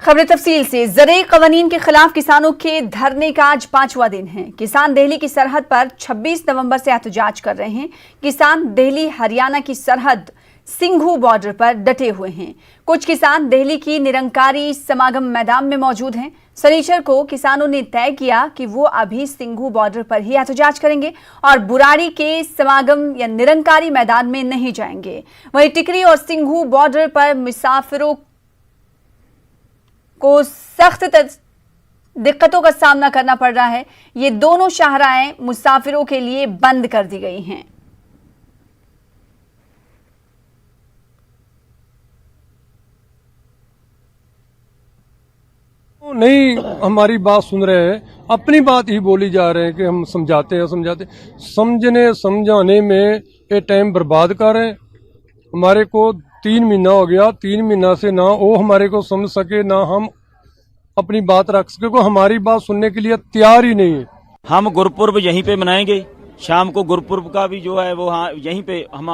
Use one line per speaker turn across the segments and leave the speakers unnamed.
खबरें तफसील से। ज़रूरी क़वानीन के खिलाफ किसानों के धरने का आज 5वां दिन है। किसान दिल्ली की सरहद पर 26 नवंबर से एहतजाज कर रहे हैं। किसान दिल्ली हरियाणा की सरहद सिंघू बॉर्डर पर डटे हुए हैं। कुछ किसान दिल्ली की निरंकारी समागम मैदान में मौजूद हैं। शनिचर को किसानों ने तय किया कि वो अभी सिंघू बॉर्डर पर ही एहतजाज करेंगे और बुराड़ी के समागम या निरंकारी मैदान में नहीं जाएंगे। वहीं टिकरी और सिंघू बॉर्डर पर मुसाफिरों को सख्त दिक्कतों का सामना करना पड़ रहा है। ये दोनों शाहराहें मुसाफिरों के लिए बंद कर दी गई हैं।
नहीं, हमारी बात सुन रहे हैं, अपनी बात ही बोली जा रहे हैं कि हम समझाते समझने समझाने में ये टाइम बर्बाद कर रहे हैं। हमारे को 3 महीना हो गया, 3 महीना से ना वो हमारे को समझ सके ना हम अपनी बात रख सके, को हमारी बात सुनने के लिए तैयार ही नहीं है।
हम गुरुपुर्ब यहीं पे मनाएंगे, शाम को गुरुपुर्ब का भी जो है वो यहीं पे हम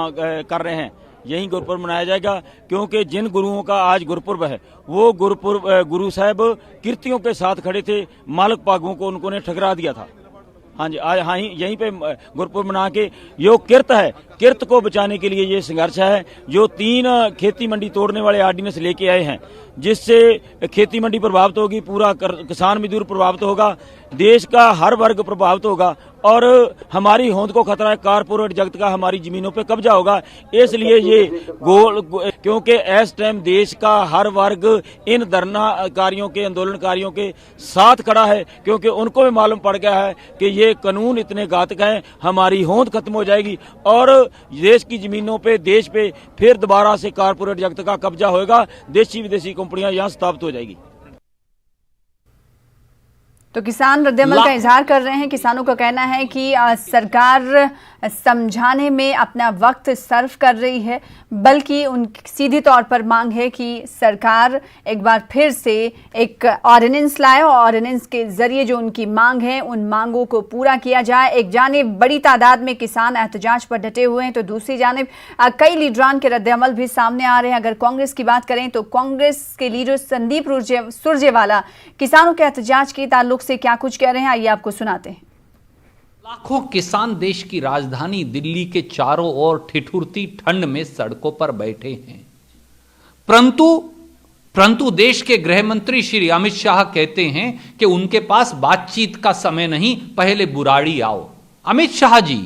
कर रहे हैं, यहीं गुरुपुर्ब मनाया जाएगा। क्योंकि जिन गुरुओं का आज गुरुपुर्ब है वो गुरु साहब कीर्तियों के साथ खड़े थे, मालक पागों को उन्होंने ठकरा दिया था। हाँ जी, आज यहीं पे गुरुपुर्ब मना के यो किर्त है, किर्त को बचाने के लिए ये संघर्ष है। जो 3 खेती मंडी तोड़ने वाले ऑर्डिनेंस लेके आए हैं, जिससे खेती मंडी प्रभावित होगी, पूरा किसान मजदूर प्रभावित होगा, देश का हर वर्ग प्रभावित होगा और हमारी होंद को खतरा है। कारपोरेट जगत का हमारी जमीनों पे कब्जा होगा। इसलिए ये क्योंकि इस टाइम देश का हर वर्ग इन धरनाकारियों के, आंदोलनकारियों के साथ खड़ा है, क्योंकि उनको भी मालूम पड़ गया है कि ये कानून इतने घातक हैं, हमारी होंद खत्म हो जाएगी और देश की जमीनों पे, देश पे फिर दोबारा से कारपोरेट जगत का कब्जा होगा, देशी विदेशी कंपनियां यहां स्थापित हो जाएगी।
तो किसान रद्द-ए-अमल का इजहार कर रहे हैं। किसानों का कहना है कि सरकार समझाने में अपना वक्त सर्व कर रही है, बल्कि उनकी सीधी तौर पर मांग है कि सरकार एक बार फिर से एक ऑर्डिनेंस लाए और ऑर्डिनेंस के जरिए जो उनकी मांग है उन मांगों को पूरा किया जाए। एक जानिब बड़ी तादाद में किसान एहतजाज पर डटे हुए हैं, तो दूसरी जानिब कई लीडरान के रद्द-ए-अमल भी सामने आ रहे हैं। अगर कांग्रेस की बात करें तो कांग्रेस के लीडर संदीप सुरजेवाला किसानों के एहतजाज के ताल्लुक से क्या कुछ कह रहे हैं, आइए आपको सुनाते हैं।
लाखों किसान देश की राजधानी दिल्ली के चारों ओर ठिठुरती ठंड में सड़कों पर बैठे हैं, परंतु देश के गृह मंत्री श्री अमित शाह कहते हैं कि उनके पास बातचीत का समय नहीं, पहले बुराड़ी आओ। अमित शाह जी,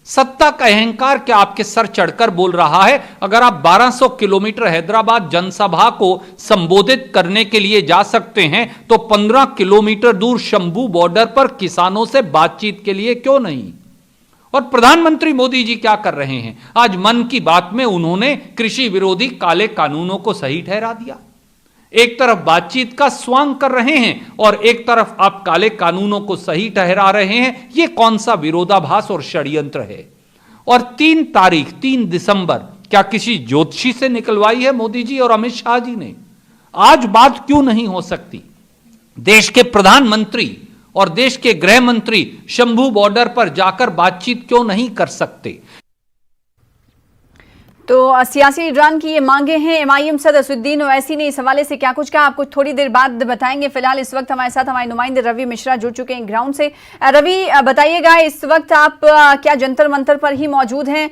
सत्ता का अहंकार क्या आपके सर चढ़कर बोल रहा है? अगर आप 1200 किलोमीटर हैदराबाद जनसभा को संबोधित करने के लिए जा सकते हैं तो 15 किलोमीटर दूर शंभू बॉर्डर पर किसानों से बातचीत के लिए क्यों नहीं? और प्रधानमंत्री मोदी जी क्या कर रहे हैं? आज मन की बात में उन्होंने कृषि विरोधी काले कानूनों को सही ठहरा दिया। एक तरफ बातचीत का स्वांग कर रहे हैं और एक तरफ आप काले कानूनों को सही ठहरा रहे हैं। यह कौन सा विरोधाभास और षड्यंत्र है? और 3 दिसंबर क्या किसी ज्योतिषी से निकलवाई है मोदी जी और अमित शाह जी ने? आज बात क्यों नहीं हो सकती? देश के प्रधानमंत्री और देश के गृह मंत्री शंभू बॉर्डर पर जाकर बातचीत क्यों नहीं कर सकते?
तो सियासी लीडरान की ये मांगे हैं। एमआईएम सदर असदुद्दीन ओवैसी ने इस हवाले से क्या कुछ कहा, आपको थोड़ी देर बाद बताएंगे। फिलहाल इस वक्त हमारे साथ हमारे नुमाइंदे रवि मिश्रा जुड़ चुके हैं ग्राउंड से। रवि, बताइएगा, इस वक्त आप क्या जंतर मंतर पर ही मौजूद हैं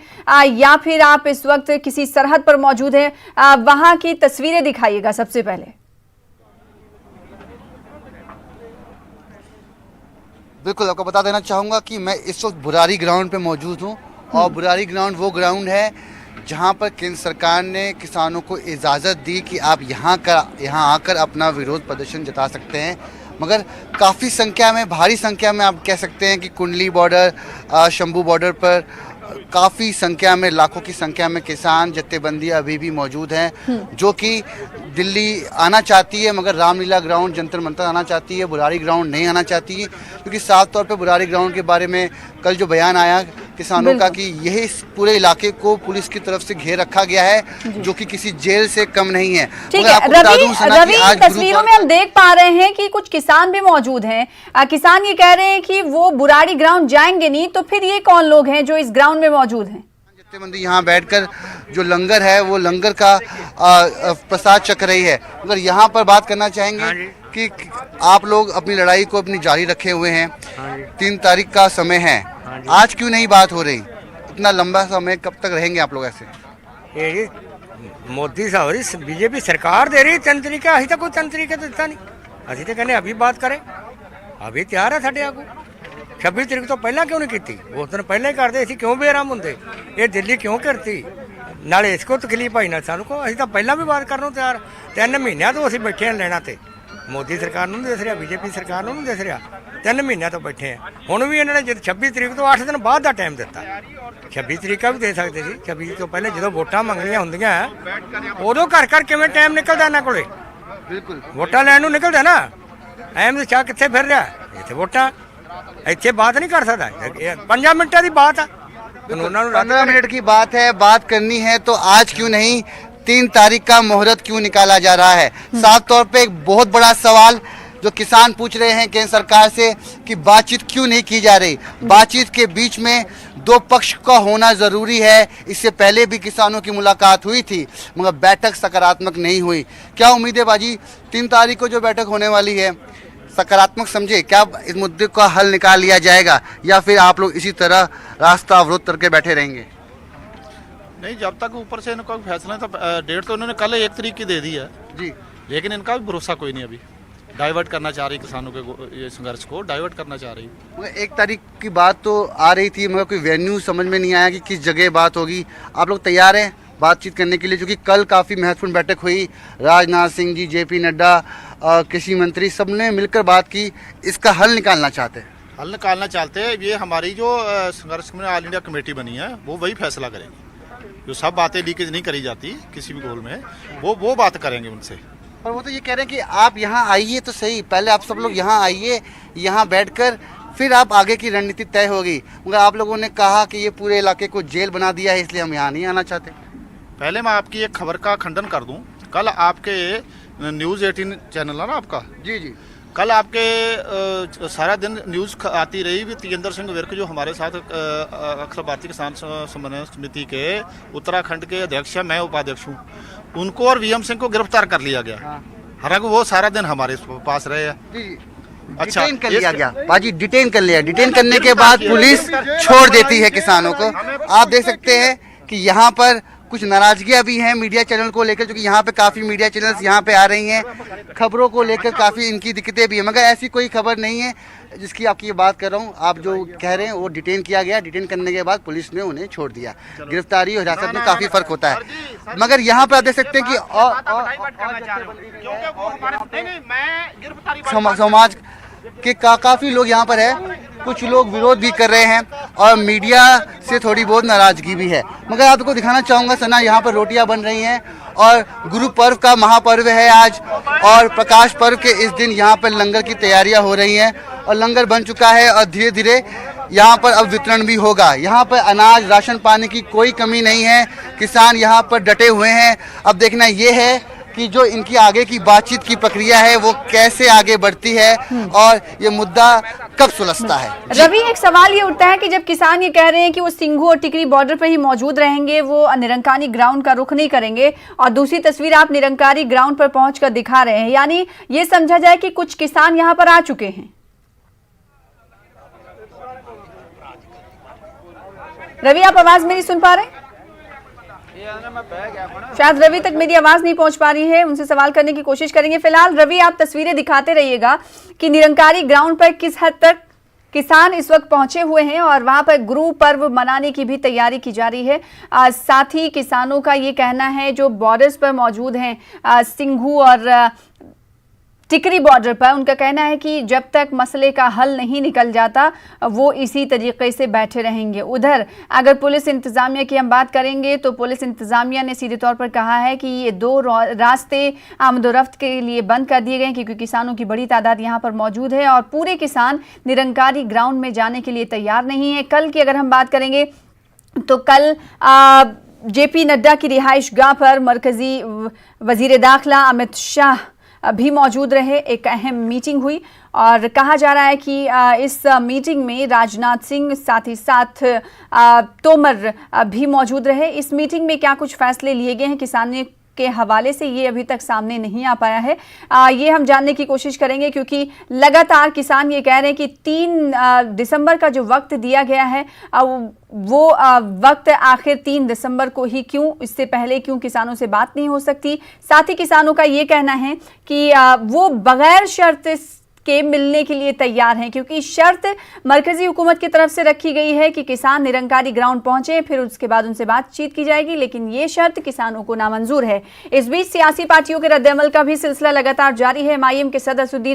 या फिर आप इस वक्त किसी सरहद पर मौजूद हैं? वहां की तस्वीरें दिखाइएगा सबसे पहले।
बिल्कुल, आपको बता देना चाहूँगा कि मैं इस वक्त बुराड़ी ग्राउंड पे मौजूद हूँ और बुराड़ी ग्राउंड वो ग्राउंड है जहाँ पर केंद्र सरकार ने किसानों को इजाज़त दी कि आप यहाँ आकर अपना विरोध प्रदर्शन जता सकते हैं। मगर काफ़ी संख्या में, भारी संख्या में आप कह सकते हैं कि कुंडली बॉर्डर, शंभू बॉर्डर पर काफ़ी संख्या में, लाखों की संख्या में किसान जत्थेबंदी अभी भी मौजूद हैं, जो कि दिल्ली आना चाहती है मगर रामलीला ग्राउंड, जंतर मंतर आना चाहती है, बुराड़ी ग्राउंड नहीं आना चाहती है। क्योंकि साफ तौर पे बुराड़ी ग्राउंड के बारे में कल जो बयान आया किसानों का कि यही पूरे इलाके को पुलिस की तरफ से घेर रखा गया है, जो कि किसी जेल से कम नहीं है।
ठीक है रवि, तस्वीरों में हम देख पा रहे हैं कि कुछ किसान भी मौजूद हैं। किसान ये कह रहे हैं कि वो बुराड़ी ग्राउंड जाएंगे नहीं, तो फिर ये कौन लोग हैं जो इस ग्राउंड में मौजूद हैं?
जत्थे मंदिर यहाँ बैठकर जो लंगर है वो लंगर का प्रसाद चख रही है। मगर यहाँ पर बात करना चाहेंगे कि आप लोग अपनी लड़ाई को अपनी जारी रखे हुए हैं। 3 तारीख का समय है, आज क्यों नहीं बात हो रही? इतना लंबा समय कब तक रहेंगे आप लोग ऐसे?
ये मोदी साहब बीजेपी सरकार दे रही 3 तरीका, अभी तक कोई 3 तरीका तो दिता नहीं। अभी तो कहने अभी बात करें, अभी तैयार है साढ़े आगू। 26 तरीक तो पहला क्यों नहीं की? उस दिन पहले ही करते, असी क्यों बेआराम होंगे? ये दिल्ली क्यों करती? नाले इसको तकलीफ आई ना सानू को, अभी तो पहला भी बात करने तैयार। 3 महीनों तो असी बैठे हैं लेना ते मोदी सरकार नहीं दस रहा, बीजेपी सरकार नहीं दस रहा। 3 महीनों तो बैठे हैं। हुण भी इन्होंने 26 तरीक तो 8 दिन बाद का टाइम दिता। 26 तरीका भी दे सकते थे। 26 तो पहले जो वोटां मंगनियां होंदियां उदों घर घर किवें टाइम निकलदा इन्हां कोले?
बिल्कुल
वोटां लैण नूं निकलदा ना। एम शाह कित्थे फिर रहा? इत्थे वोटां, इत्थे बात नहीं कर सकदा। 5 मिनटां दी बात आ।
15 मिनट की बात है, बात करनी है तो आज क्यों नहीं 3 तारीख का मुहूर्त क्यों निकाला जा रहा है? साफ तौर पे एक बहुत बड़ा सवाल जो किसान पूछ रहे हैं केंद्र सरकार से कि बातचीत क्यों नहीं की जा रही? बातचीत के बीच में 2 पक्ष का होना जरूरी है। इससे पहले भी किसानों की मुलाकात हुई थी मगर बैठक सकारात्मक नहीं हुई। क्या उम्मीद है बाजी 3 तारीख को जो बैठक होने वाली है सकारात्मक समझे? क्या इस मुद्दे का हल निकाल लिया जाएगा या फिर आप लोग इसी तरह रास्ता अवरुद्ध करके बैठे रहेंगे?
नहीं, जब तक ऊपर से इनका फैसला तो डेट तो उन्होंने कल 1 तारीख की दे दी है
जी,
लेकिन इनका भी भरोसा कोई नहीं। अभी डाइवर्ट करना चाह रही किसानों के ये संघर्ष को डाइवर्ट करना चाह रही।
मगर 1 तारीख की बात तो आ रही थी मगर कोई वेन्यू समझ में नहीं आया कि किस जगह बात होगी। आप लोग तैयार हैं बातचीत करने के लिए? क्योंकि कल काफ़ी महत्वपूर्ण बैठक हुई, राजनाथ सिंह जी, JP नड्डा, कृषि मंत्री सबने मिलकर बात की, इसका हल निकालना चाहते हैं।
हल निकालना चाहते हैं। ये हमारी जो संघर्ष में ऑल इंडिया कमेटी बनी है वो वही फैसला करेगी। जो सब बातें लीकेज नहीं करी जाती किसी भी गोल में, वो बात करेंगे उनसे।
पर वो तो ये कह रहे हैं कि आप यहाँ आइए तो सही, पहले आप सब लोग यहाँ आइए, यहाँ बैठकर फिर आप आगे की रणनीति तय होगी। मगर आप लोगों ने कहा कि ये पूरे इलाके को जेल बना दिया है इसलिए हम यहाँ नहीं आना चाहते।
पहले मैं आपकी एक खबर का खंडन कर दूं। कल आपके न्यूज़ 18 चैनल है ना आपका,
जी जी,
कल आपके सारा दिन न्यूज़ आती रही भी तेजेंद्र सिंह विर्क जो हमारे साथ अखिल भारतीय किसान समन्वय समिति के उत्तराखंड के अध्यक्ष हैं, मैं उपाध्यक्ष हूँ, उनको और VM सिंह को गिरफ्तार कर लिया गया। हालांकि वो सारा दिन हमारे पास रहे हैं। अच्छा,
डिटेन कर लिया गया बाजी, डिटेन कर लिया। डिटेन करने के बाद पुलिस छोड़ देती है किसानों को। आप देख सकते हैं कि यहाँ पर कुछ नाराजगियां भी हैं मीडिया चैनल को लेकर, क्योंकि यहाँ पे काफ़ी मीडिया चैनल्स यहाँ पे आ रही हैं, खबरों को लेकर काफ़ी इनकी दिक्कतें भी हैं। मगर ऐसी कोई खबर नहीं है जिसकी आपकी ये बात कर रहा हूँ। आप जो कह रहे हैं वो डिटेन किया गया, डिटेन करने के बाद पुलिस ने उन्हें छोड़ दिया। गिरफ्तारी और हिरासत में काफ़ी फर्क होता है। मगर यहाँ पर आप देख सकते हैं कि समाज के काफ़ी लोग यहाँ पर है, कुछ लोग विरोध भी कर रहे हैं और मीडिया से थोड़ी बहुत नाराजगी भी है। मगर आपको दिखाना चाहूँगा सना, यहाँ पर रोटियाँ बन रही हैं और गुरु पर्व का महापर्व है आज, और प्रकाश पर्व के इस दिन यहाँ पर लंगर की तैयारियाँ हो रही हैं और लंगर बन चुका है और धीरे धीरे यहाँ पर अब वितरण भी होगा। यहाँ पर अनाज राशन पानी की कोई कमी नहीं है, किसान यहाँ पर डटे हुए हैं। अब देखना ये है कि जो इनकी आगे की बातचीत की प्रक्रिया है वो कैसे आगे बढ़ती है और ये मुद्दा कब सुलझता है।
रवि, एक सवाल ये उठता है कि जब किसान ये कह रहे हैं कि वो सिंघू और टिकरी बॉर्डर पर ही मौजूद रहेंगे, वो निरंकारी ग्राउंड का रुख नहीं करेंगे, और दूसरी तस्वीर आप निरंकारी ग्राउंड पर पहुंचकर दिखा रहे हैं, यानी ये समझा जाए कि कुछ किसान यहाँ पर आ चुके हैं। रवि, आप आवाज मेरी सुन पा रहे हैं? शायद रवि तक मेरी आवाज नहीं पहुंच पा रही है, उनसे सवाल करने की कोशिश करेंगे। फिलहाल रवि, आप तस्वीरें दिखाते रहिएगा कि निरंकारी ग्राउंड पर किस हद तक किसान इस वक्त पहुंचे हुए हैं और वहां पर गुरु पर्व मनाने की भी तैयारी की जा रही है। साथ ही किसानों का ये कहना है जो बॉर्डर्स पर मौजूद हैं, सिंघू और टिकरी बॉर्डर पर, उनका कहना है कि जब तक मसले का हल नहीं निकल जाता वो इसी तरीके से बैठे रहेंगे। उधर अगर पुलिस इंतजामिया की हम बात करेंगे तो पुलिस इंतजामिया ने सीधे तौर पर कहा है कि ये 2 रास्ते आमदोरफ्त के लिए बंद कर दिए गए क्योंकि किसानों की बड़ी तादाद यहाँ पर मौजूद है और पूरे किसान निरंकारी ग्राउंड में जाने के लिए तैयार नहीं है। कल की अगर हम बात करेंगे तो कल JP नड्डा की रिहाइश गाह पर मरकजी वजीर दाखिला अमित शाह भी मौजूद रहे। एक अहम मीटिंग हुई और कहा जा रहा है कि इस मीटिंग में राजनाथ सिंह साथ ही साथ तोमर भी मौजूद रहे। इस मीटिंग में क्या कुछ फैसले लिए गए हैं किसानों के हवाले से, ये अभी तक सामने नहीं आ पाया है। ये हम जानने की कोशिश करेंगे क्योंकि लगातार किसान ये कह रहे हैं कि 3 दिसंबर का जो वक्त दिया गया है वो वक्त आखिर 3 दिसंबर को ही क्यों, इससे पहले क्यों किसानों से बात नहीं हो सकती। साथ ही किसानों का ये कहना है कि वो बगैर शर्त के मिलने के लिए तैयार हैं, क्योंकि शर्त मरकजी हुकूमत की तरफ से रखी गई है कि किसान निरंकारी ग्राउंड पहुंचे, फिर उसके बाद उनसे बातचीत की जाएगी, लेकिन ये शर्त किसानों को नामंजूर है। इस बीच सियासी पार्टियों के रद्द-ए-अमल का भी सिलसिला लगातार जारी है। MIM के सदर